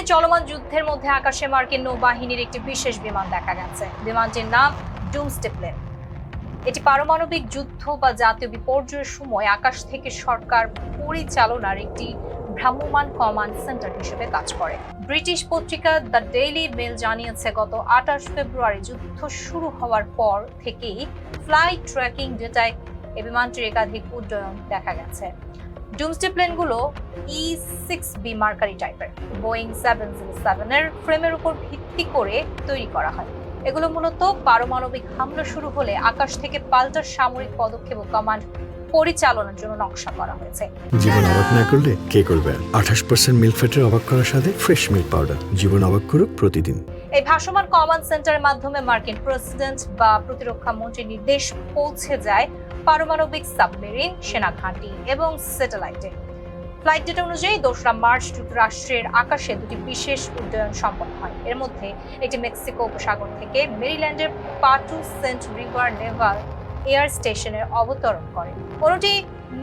ইরানে চলমান যুদ্ধের মধ্যে আকাশে মার্কিন নৌবাহিনীর একটি বিশেষ বিমান দেখা গেছে। বিমানটির নাম ডুমসডে প্লেন। এটি পারমাণবিক যুদ্ধ বা জাতীয় বিপর্যয়ের সময় আকাশ থেকে সরকার পরিচালনার একটি ভ্রাম্যমাণ কমান্ড সেন্টার হিসেবে কাজ করে। ব্রিটিশ পত্রিকা দ্য ডেইলি মেল জানিয়েছে, গত 28 ফেব্রুয়ারি যুদ্ধ শুরু হওয়ার পর থেকেই ফ্লাইট ট্র্যাকিং ডেটায় এই বিমানটির একাধিক উড্ডয়ন দেখা গেছে। ডুমসডে প্লেনগুলো E-6B মার্কারি টাইপের, বোয়িং 707 এর ফ্রেমের উপর ভিত্তি করে তৈরি করা হয়। এগুলো মূলত পারমাণবিক হামলা শুরু হলে আকাশ থেকে পাল্টা সামরিক পদক্ষেপ ও কমান্ড পরিচালনার জন্য নকশা করা হয়েছে। জীবন অবাক না করলে কে করবে? 28% মিল্ক ফ্যাটের অবাক করার সাথে ফ্রেশ মিল্ক পাউডার। জীবন অবাক করুক প্রতিদিন। এই ভাসমান কমান্ড সেন্টারের মাধ্যমে মার্কিন প্রেসিডেন্ট বা প্রতিরক্ষা মন্ত্রীর নির্দেশ পৌঁছে যায় পারমাণবিক সাবমেরিন, সেনা ঘাঁটি এবং স্যাটেলাইটে। ফ্লাইট ডেটা অনুযায়ী 2 মার্চ যুক্তরাষ্ট্রের আকাশে দুটি বিশেষ উড্ডয়ন সম্পন্ন হয়। এর মধ্যে একটি মেক্সিকো উপসাগর থেকে মেরিল্যান্ডের পাটু সেন্ট রিভার নেভাল এয়ার স্টেশনে অবতরণ করে। অন্যটি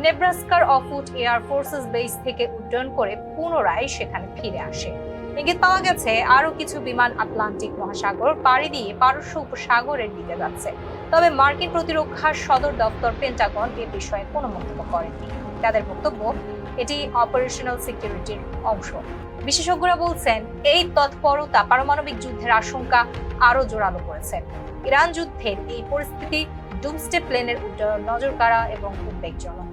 নেব্রাস্কার অফউড এয়ার ফোর্সেস বেস থেকে উড্ডয়ন করে পুনরায় সেখানে ফিরে আসে। ইঙ্গিত পাওয়া গেছে আরও কিছু বিমান আটলান্টিক মহাসাগর পাড়ি দিয়ে পারস্য উপসাগরের দিকে যাচ্ছে। তবে মার্কিন প্রতিরক্ষা সদর দপ্তর পেন্টাগন এ বিষয়ে কোনো মন্তব্য করেনি। তাদের বক্তব্য, এটি অপারেশনাল সিকিউরিটির অংশ। বিশেষজ্ঞরা বলছেন, এই তৎপরতা পারমাণবিক যুদ্ধের আশঙ্কা আরও জোরালো করেছে। ইরান যুদ্ধের এই পরিস্থিতি ডুমসডে প্লেনের উড্ডয়ন নজরকাড়া এবং উদ্বেগজনক।